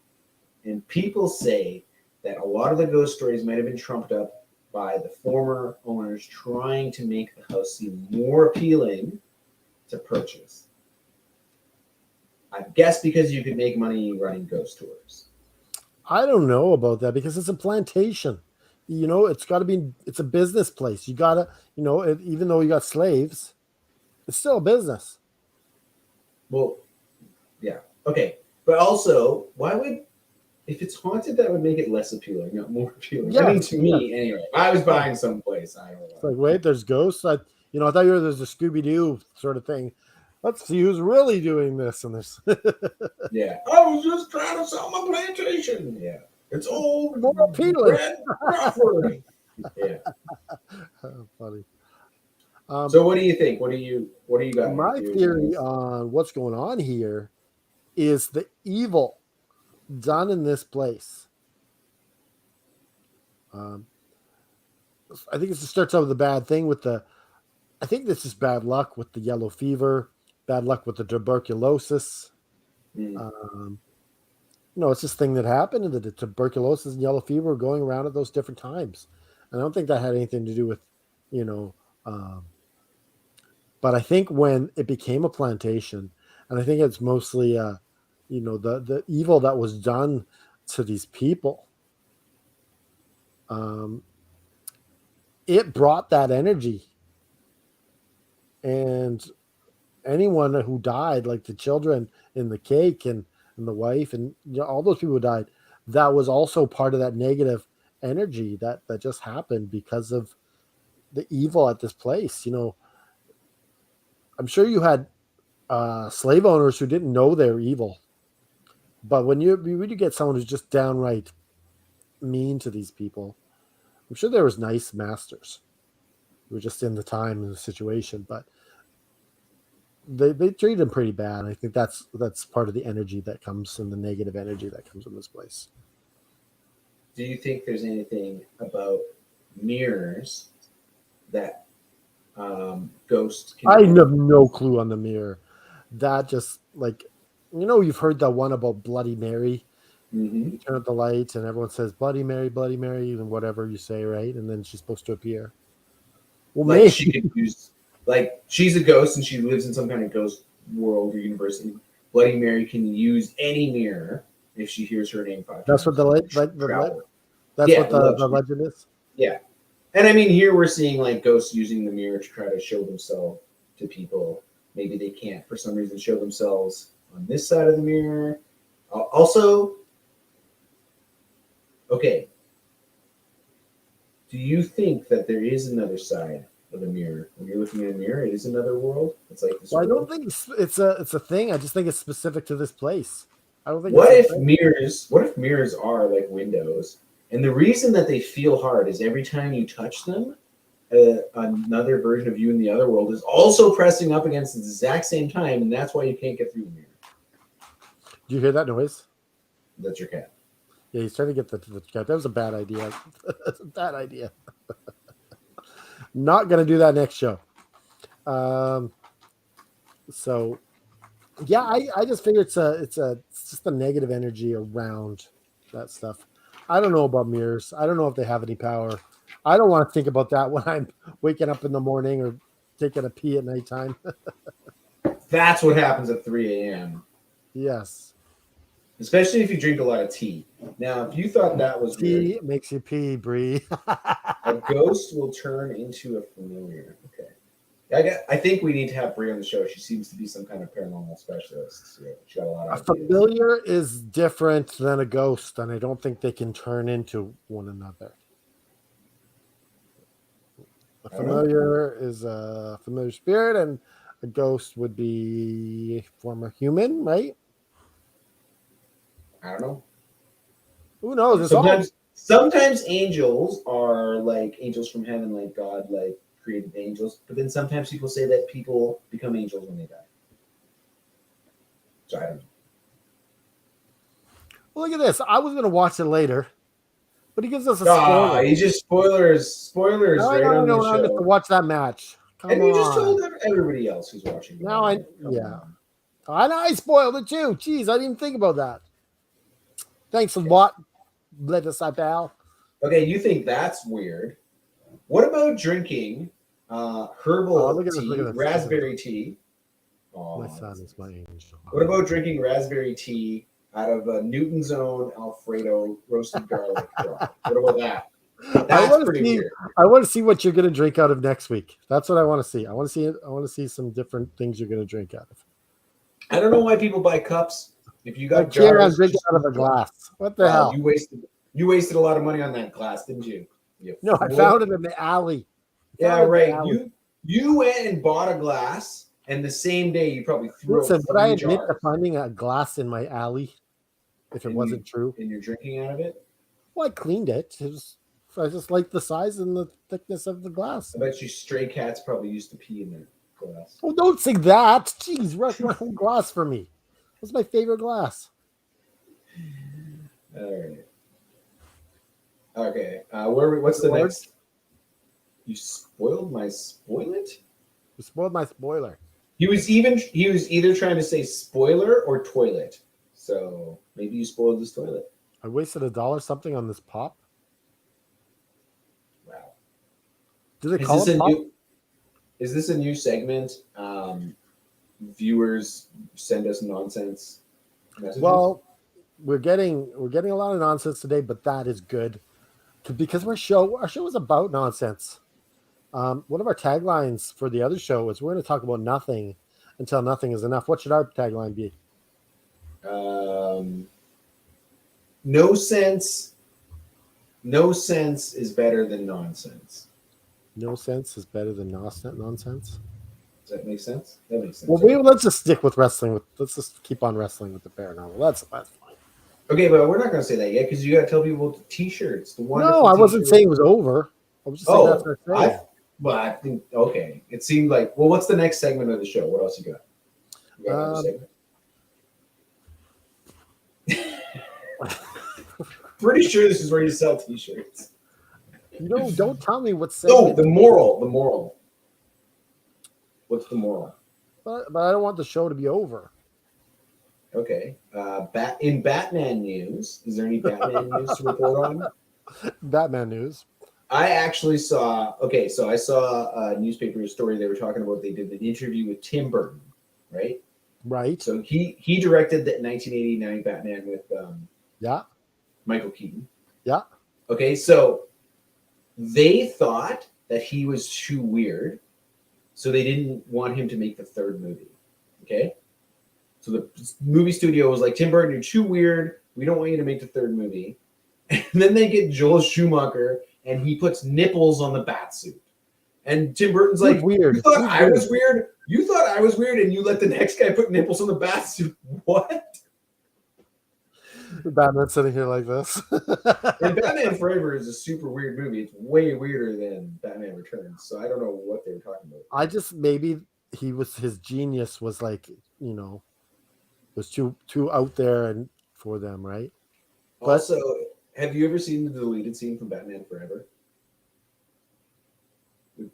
And people say that a lot of the ghost stories might have been trumped up by the former owners trying to make the house seem more appealing to purchase. I guess because you could make money running ghost tours. I don't know about that because it's a plantation. You know, it's a business place. You gotta, even though you got slaves, it's still a business. Well, yeah. Okay. But also, if it's haunted, that would make it less appealing, not more appealing. Yeah, I mean, to me, anyway. If I was buying someplace, I don't know. It's like, wait, there's ghosts. I thought there's a Scooby-Doo sort of thing. Let's see who's really doing this. And there's yeah. I was just trying to sell my plantation. Yeah. It's old. More appealing. Yeah. Funny. So what do you think? What do you got? My theory on what's going on here is the evil done in this place. I think it starts out with a bad thing I think this is bad luck with the yellow fever, bad luck with the tuberculosis. It's this thing that happened, and the tuberculosis and yellow fever were going around at those different times. And I don't think that had anything to do with, but I think when it became a plantation, and I think it's mostly, the evil that was done to these people, it brought that energy. And anyone who died, like the children in the cake and the wife and all those people who died, that was also part of that negative energy that just happened because of the evil at this place. I'm sure you had slave owners who didn't know they were evil, but when you get someone who's just downright mean to these people, I'm sure there was nice masters who were just in the time and the situation, but they treat them pretty bad. I think that's part of the energy that comes and the negative energy that comes in this place. Do you think there's anything about mirrors that ghosts can I have no clue on the mirror. That just you've heard that one about Bloody Mary. Mm-hmm. You turn up the lights and everyone says Bloody Mary, and whatever you say, right? And then she's supposed to appear. Well, maybe she could use she's a ghost and she lives in some kind of ghost world or universe. And Bloody Mary can use any mirror if she hears her name 5 times. That's what the legend is. Yeah, and I mean here we're seeing ghosts using the mirror to try to show themselves to people. Maybe they can't for some reason show themselves on this side of the mirror. Also, okay. Do you think that there is another side of the mirror? When you're looking at a mirror, it is another world. It's like this. Well, I don't think it's a thing. I just think it's specific to this place. I don't think. What if mirrors are like windows, and the reason that they feel hard is every time you touch them, another version of you in the other world is also pressing up against the exact same time, and that's why you can't get through the mirror. Do you hear that noise? That's your cat. Yeah, he's trying to get the cat. That was a bad idea. That's a bad idea. Not gonna do that next show. So yeah, I just figure it's just a negative energy around that stuff. I don't know about mirrors. I don't know if they have any power. I don't want to think about that when I'm waking up in the morning or taking a pee at nighttime. That's what happens at 3 a.m. Yes. Especially if you drink a lot of tea. Now, if you thought that was Tea weird, makes you pee, Bree. a ghost will turn into a familiar. Okay. I think we need to have Brie on the show. She seems to be some kind of paranormal specialist. So she got a lot of A familiar is different than a ghost, and I don't think they can turn into one another. A familiar is a familiar spirit, and a ghost would be a former human, right? I don't know. Who knows? It's all Sometimes angels are like angels from heaven, like God like created angels. But then sometimes people say that people become angels when they die. So I don't know. Well, look at this. I was going to watch it later, but he gives us a spoiler. He just spoilers No, right on the I have show. to watch that match. Come And on. you just told everybody else who's watching. Now I know I spoiled it too. Jeez, I didn't even think about that. Thanks a lot, let us pal. Okay, you think that's weird. What about drinking herbal tea, raspberry tea? My son is my angel. What about drinking raspberry tea out of Newton's own Alfredo roasted garlic jar? What about that? That's pretty weird. I want to see what you're going to drink out of next week. That's what I want to see. I want to see some different things you're going to drink out of. I don't know why people buy cups. If you got jars, drink out of a glass. What the hell? You wasted a lot of money on that glass, didn't you? No, I found it in the alley. Yeah, right. You went and bought a glass, and the same day you probably threw. Listen, would I admit to finding a glass in my alley if it wasn't true? And you're drinking out of it? Well, I cleaned it. I just like the size and the thickness of the glass. I bet you stray cats probably used to pee in their glass. Oh, don't say that. Jeez, rush my whole glass for me. What's my favorite glass? All right. Okay. What's the next? You spoiled my spoilet? You spoiled my spoiler. He was either trying to say spoiler or toilet. So maybe you spoiled this toilet. I wasted $1 something on this pop. Wow. Do they call it pop? Is this a new segment? Viewers send us nonsense messages. Well, we're getting a lot of nonsense today, but that is good because our show is about nonsense. One of our taglines for the other show is we're going to talk about nothing until nothing is enough. What should our tagline be? No sense is better than nonsense. No sense is better than nonsense. Does that make sense? That makes sense. Well, let's just stick with wrestling. Let's just keep on wrestling with the paranormal. That's fine. Okay, but we're not going to say that yet because you got to tell people about the T-shirts. No, I wasn't saying it was over. I was just saying that's what I'm saying. But I think okay. It seemed like what's the next segment of the show? What else you got? You got another segment? Pretty sure this is where you sell T-shirts. No, don't tell me what segment. No, the moral. What's the moral? But I don't want the show to be over. Okay. In Batman news, is there any Batman news to report on? Batman news. I actually saw. Okay, so I saw a newspaper story. They were talking about they did an interview with Tim Burton, right? Right. So he directed the 1989 Batman with Michael Keaton. Yeah. Okay, so they thought that he was too weird, so they didn't want him to make the third movie. Okay. So the movie studio was like, Tim Burton, you're too weird. We don't want you to make the third movie. And then they get Joel Schumacher, and he puts nipples on the bat suit. And Tim Burton's like, weird. You thought I was weird? You thought I was weird, and you let the next guy put nipples on the bat suit? What? Batman sitting here like this. And Batman Forever is a super weird movie. It's way weirder than Batman Returns. So I don't know what they were talking about. I just maybe his genius was like, was too out there and for them, right? But Also, have you ever seen the deleted scene from Batman Forever?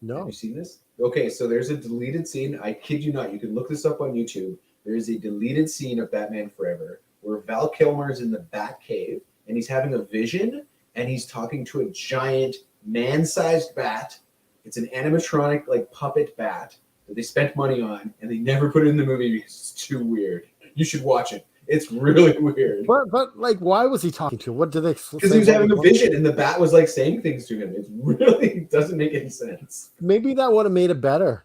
No. Have you seen this? Okay, so there's a deleted scene. I kid you not. You can look this up on YouTube. There is a deleted scene of Batman Forever where Val Kilmer's in the Batcave and he's having a vision and he's talking to a giant man-sized bat. It's an animatronic like puppet bat that they spent money on and they never put it in the movie because it's too weird. You should watch it. It's really weird. But like, why was he talking to him? What did they? Because he was having a vision and the bat was like saying things to him. It really doesn't make any sense. Maybe that would have made it better.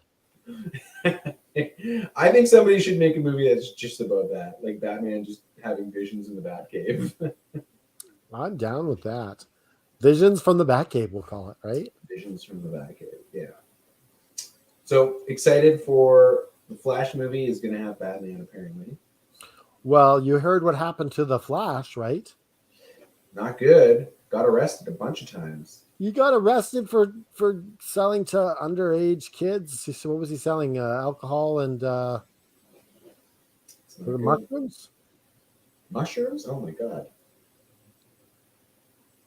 I think somebody should make a movie that's just about that, like Batman just having visions in the Batcave. I'm down with that. Visions from the Batcave, we'll call it, right? Visions from the Batcave, yeah. So excited for the Flash movie is going to have Batman apparently. Well, you heard what happened to the Flash, right? Not good. Got arrested a bunch of times. You got arrested for selling to underage kids. So what was he selling? Alcohol and mushrooms? Mushrooms? Oh my god!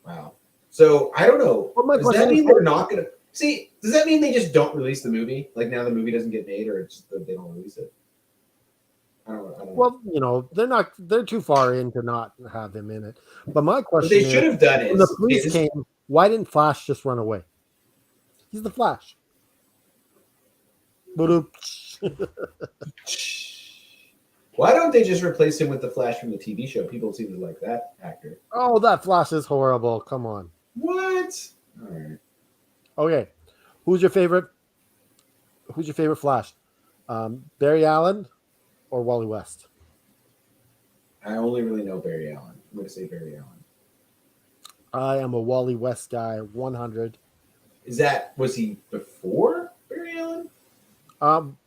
Wow. So I don't know. Well, does that mean they're not going to see? Does that mean they just don't release the movie? Like now the movie doesn't get made, or it's just that they don't release it? I don't know. Well, they're too far in to not have him in it. But my question What they should have done is when the police came, why didn't Flash just run away? He's the Flash. Why don't they just replace him with the Flash from the TV show? People seem to like that actor. Oh, that Flash is horrible. Come on. What? All right. Okay. Who's your favorite Flash? Barry Allen or Wally West? I only really know Barry Allen. I'm going to say Barry Allen. I am a Wally West guy, 100. Was he before Barry Allen?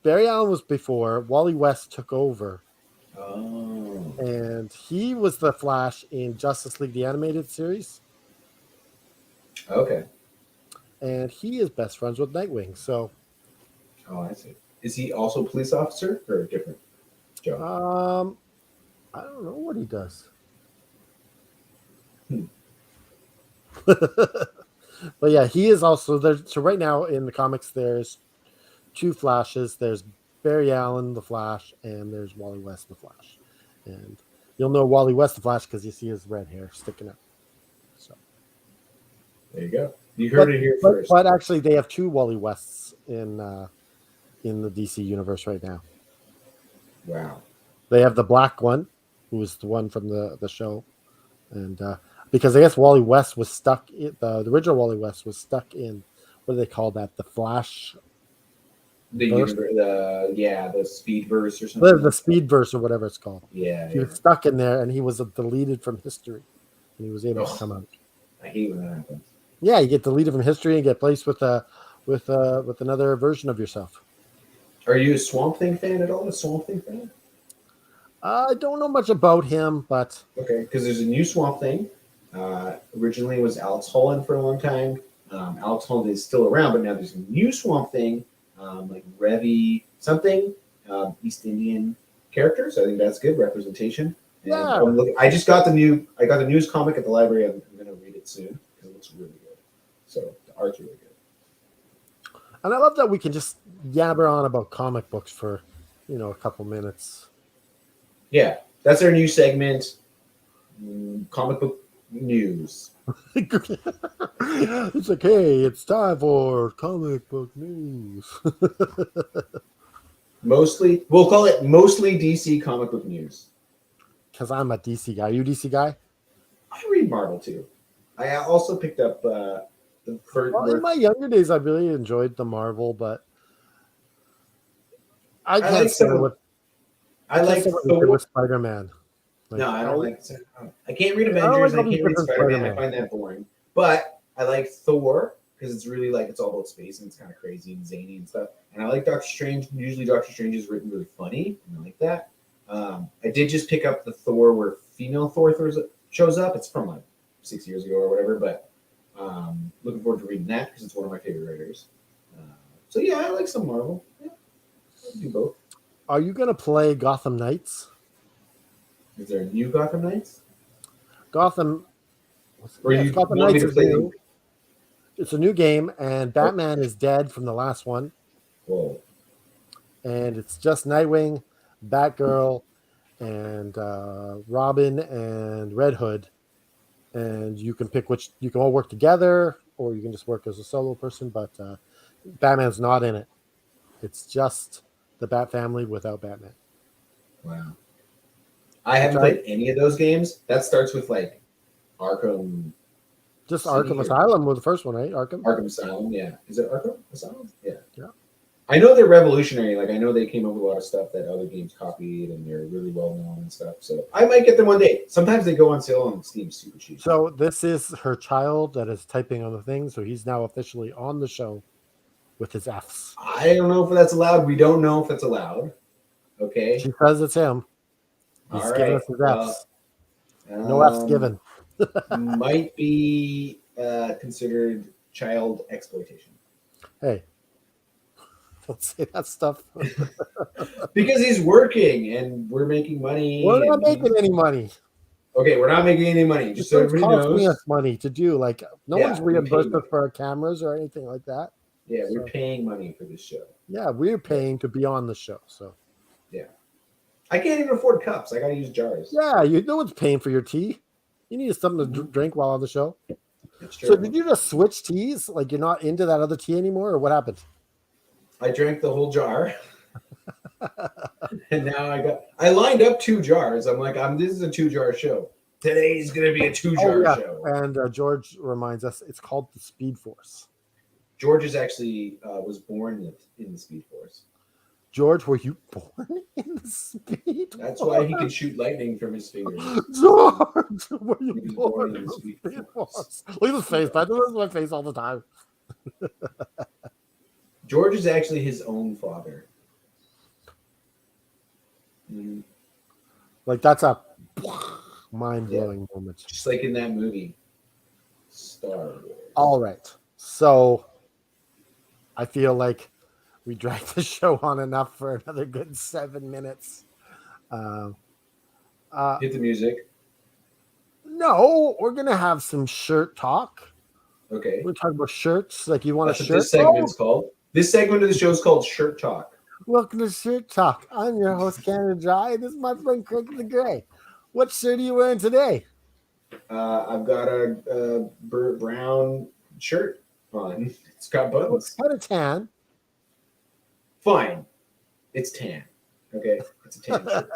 Barry Allen was before. Wally West took over. Oh. And he was the Flash in Justice League, the animated series. Okay. And he is best friends with Nightwing. So. Oh, I see. Is he also a police officer or a different job? I don't know what he does. But yeah, he is also there. So right now in the comics, there's two Flashes. There's Barry Allen, the Flash, and there's Wally West, the Flash. And you'll know Wally West, the Flash, because you see his red hair sticking up. So there you go. You heard it here first. But actually, they have two Wally Wests in the DC universe right now. Wow. They have the black one, who was the one from the show, and because I guess Wally West was stuck. The original Wally West was stuck in, what do they call that? The Flash. The Speedverse or something. The Speedverse or whatever it's called. Yeah. He was stuck in there, and he was deleted from history, and he was able to come out. I hate when that happens. Yeah, you get deleted from history and get placed with another version of yourself. Are you a Swamp Thing fan at all? A Swamp Thing fan? I don't know much about him, but okay, because there's a new Swamp Thing. Originally, it was Alex Holland for a long time. Alex Holland is still around, but now there's a new Swamp Thing, like Revy something, East Indian characters. I think that's good representation. And yeah, I got the news comic at the library. I'm going to read it soon because it looks really good. So the art's really good. And I love that we can just yabber on about comic books for, a couple minutes. Yeah, that's our new segment, comic book news. It's like, hey, it's time for comic book news. We'll call it mostly DC comic book news. Because I'm a DC guy. Are you a DC guy? I read Marvel too. I also picked up in my younger days, I really enjoyed the Marvel, but I like Thor with Spider-Man. No, I don't like. I can't read Avengers. I can't read Spider-Man. I find that boring. But I like Thor because it's really it's all about space and it's kind of crazy and zany and stuff. And I like Doctor Strange. Usually, Doctor Strange is written really funny, and I like that. I did just pick up the Thor where female Thor shows up. It's from like 6 years ago or whatever, but looking forward to reading that because it's one of my favorite writers. So yeah, I like some Marvel. Yeah, I'll do both. Are you gonna play Gotham Knights? Is there a new Gotham Knights? Gotham. Or Yes, you Gotham want me Knights to is play new. It's a new game, and Batman is dead from the last one, Whoa. and it's just Nightwing, Batgirl, and Robin and Red Hood, and you can pick which. You can all work together, or you can just work as a solo person. But Batman's not in it. It's just the Bat family without Batman. Wow. I haven't played any of those games. That starts with like Arkham. Just City Arkham or- Asylum was the first one, right? Arkham. Arkham Asylum, yeah. Is it Arkham Asylum? Yeah. Yeah. I know they're revolutionary. Like I know they came up with a lot of stuff that other games copied, and they're really well known and stuff. So I might get them one day. Sometimes they go on sale on Steam super cheap. So this is her child that is typing on the thing. So he's now officially on the show with his Fs. I don't know if that's allowed. We don't know if that's allowed. Okay. She says it's him. He's All giving right. us his Fs. No Fs given. Might be considered child exploitation. Hey, don't say that stuff. Because he's working and we're making money. We're not and making any money. Okay, we're not making any money. Just so It's everybody costing knows. us money to do. Like no Yeah, one's we reimbursed pay us for our cameras or anything like that. Yeah, we're So- paying money for this show. Yeah, we're paying to be on the show. So I can't even afford cups. I gotta use jars. yeah, no one's paying for your tea. You need something to drink while on the show. That's true. So did you just switch teas? Like you're not into that other tea anymore, or what happened? I drank the whole jar. And now I lined up 2 jars. I'm like, this is a 2-jar show. Today's gonna be a 2-jar show. And George reminds us it's called the Speed Force. George is actually was born in the Speed Force. George, were you born in the Speed That's Force? why he can shoot lightning from his fingers. George, were you He was born in the Speed Force? Look at his face. I do this with my face all the time. George is actually his own father. Mhm. Like that's a mind-blowing moment. Just like in that movie, Star Wars. All right. So I feel like we dragged the show on enough for another good 7 minutes. Hit the music. No, we're gonna have some shirt talk. Okay. We're talking about shirts. Like you want That's a what shirt? this segment's called. This segment of the show is called Shirt Talk. Welcome to Shirt Talk. I'm your host, Canada Dry. This is my friend Craig the Gray. What shirt are you wearing today? I've got a brown shirt on. It's got It's buttons. kind of tan. Fine. It's tan. Okay. It's a tan shirt.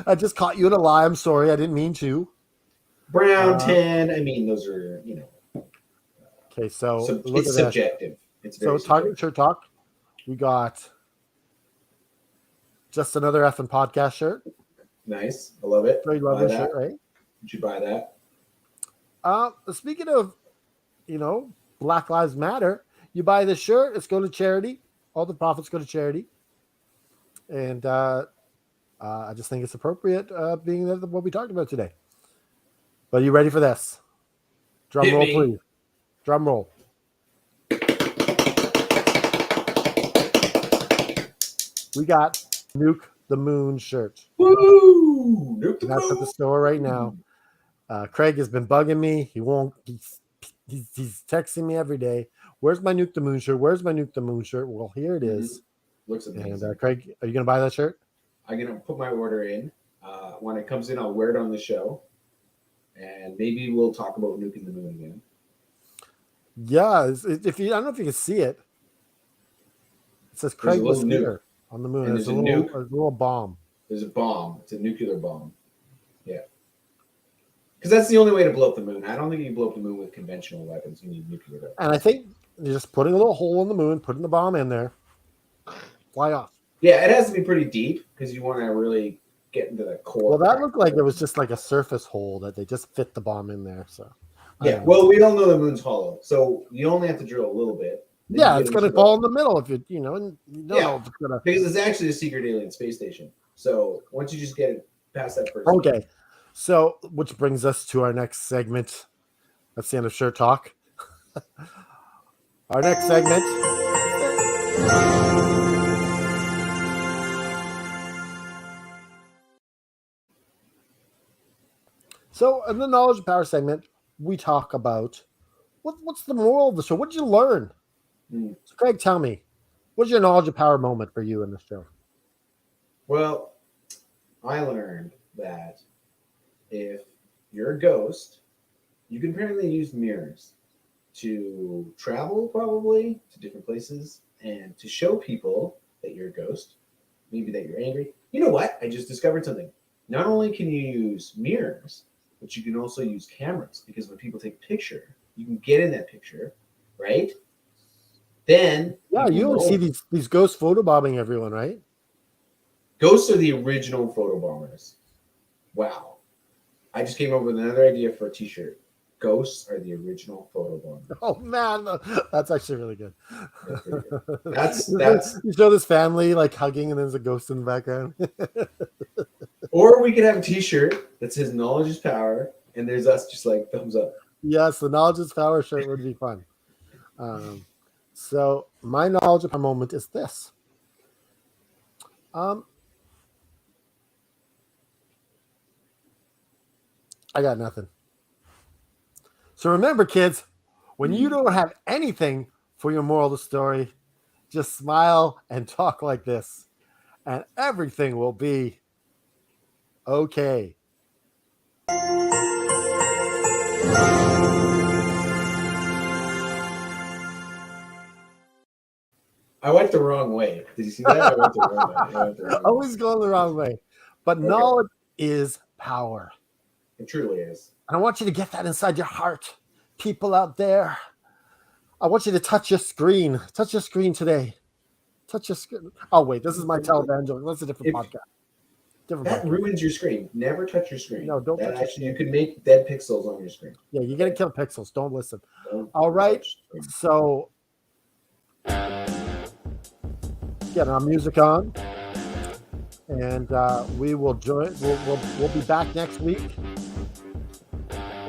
I just caught you in a lie. I'm sorry. I didn't mean to. Brown, tan. I mean, those are, Okay, so it's look at that. subjective. It's So very talking subjective. shirt talk, we got just another effing podcast shirt. Nice. I love it. So you love Buy this that. shirt, right? You should buy that. Speaking of, Black Lives Matter, you buy this shirt, it's going to charity. All the profits go to charity. And I just think it's appropriate, being that what we talked about today. But are you ready for this? Drum Hit roll, me. please. Drum roll. We got Nuke the Moon shirt. Woo! Nuke the And that's at the moon. store right now. Craig has been bugging me. He won't. He's texting me every day. Where's my Nuke the Moon shirt? Where's my Nuke the Moon shirt? Well, here it is. Looks amazing. And Craig, are you gonna buy that shirt? I'm gonna put my order in. When it comes in, I'll wear it on the show, and maybe we'll talk about nuking the moon again. Yeah. If you, I don't know if you can see it. It says Craig was little nuke. here on the moon. And There's there's a a little, nuke. a little bomb. There's a bomb. It's a nuclear bomb. Yeah. Because that's the only way to blow up the moon. I don't think you can blow up the moon with conventional weapons. You need nuclear weapons. And I think you're just putting a little hole in the moon, putting the bomb in there, fly off. Yeah, it has to be pretty deep because you want to really get into the core. Well, that looked like it was just like a surface hole that they just fit the bomb in there. So I Yeah, don't know. well, we all know the moon's hollow, so you only have to drill a little bit. Then Yeah, you it's get going to into fall in the middle if you know, and you don't Yeah. know if it's going to. because it's actually a secret alien space station. So once you just get it past that first, Okay, So, which brings us to our next segment. That's the end of Shirt Talk. Our next segment. So, in the Knowledge of Power segment, we talk about what's the moral of the show? What did you learn? So, Craig, tell me, what's your Knowledge of Power moment for you in the show? Well, I learned that if you're a ghost, you can apparently use mirrors to travel probably to different places and to show people that you're a ghost, maybe that you're angry. You know what? I just discovered something. Not only can you use mirrors, but you can also use cameras, because when people take a picture, you can get in that picture, right? Then Yeah, people you always know. see these ghosts photobombing everyone, right? Ghosts are the original photo bombers. Wow. I just came up with another idea for a t-shirt. Ghosts are the original photo bombers. Oh man, that's actually really good. That's pretty good. That's You show this family like hugging, and there's a ghost in the background. Or we could have a t-shirt that says knowledge is power, and there's us just like thumbs up. Yes, the Knowledge is Power shirt would be fun. So my Knowledge of Power moment is this. I got nothing. So remember, kids, when you don't have anything for your moral of the story, just smile and talk like this, and everything will be okay. I went the wrong way. Did you see that? I went the wrong way. Always going the wrong way. But knowledge is power. It truly is. And I want you to get that inside your heart. People out there, I want you to touch your screen. Touch your screen today. Touch your screen. Oh, wait, this is my televangelist. That's a different podcast. That ruins your screen. Never touch your screen. No, don't touch your screen. You could make dead pixels on your screen. Yeah, you're going to kill pixels. Don't listen. All right. So, get our music on. And we will join. We'll be back next week.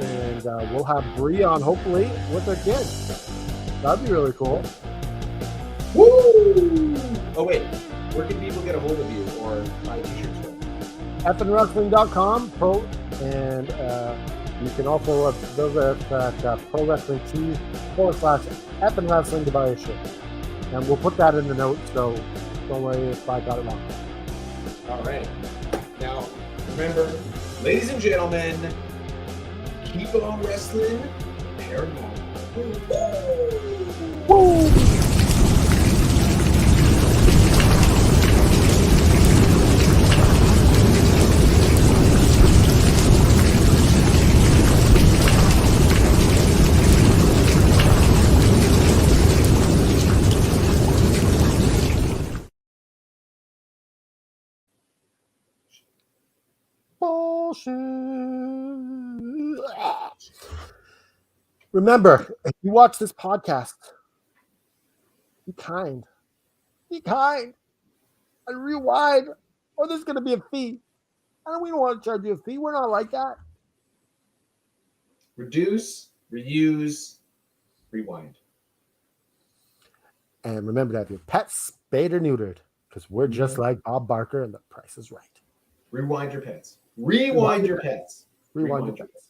And we'll have Bree on, hopefully, with her kids. That'd be really cool. Woo! Oh, wait. Where can people get a hold of you or buy t-shirts from? FNWrestling.com, and you can also visit Pro Wrestling Tees/FNWrestling to buy a shirt. And we'll put that in the notes, so don't worry if I got it wrong. All right. Now, remember, ladies and gentlemen, keep on wrestling paranormal. Woo! Bullshit. Remember, if you watch this podcast, be kind. Be kind. And rewind, or there's going to be a fee. And we don't want to charge you a fee. We're not like that. Reduce, reuse, rewind. And remember to have your pets spayed or neutered, because we're just like Bob Barker and the price is right. Rewind your pets. Rewind your pets. Rewind your pets.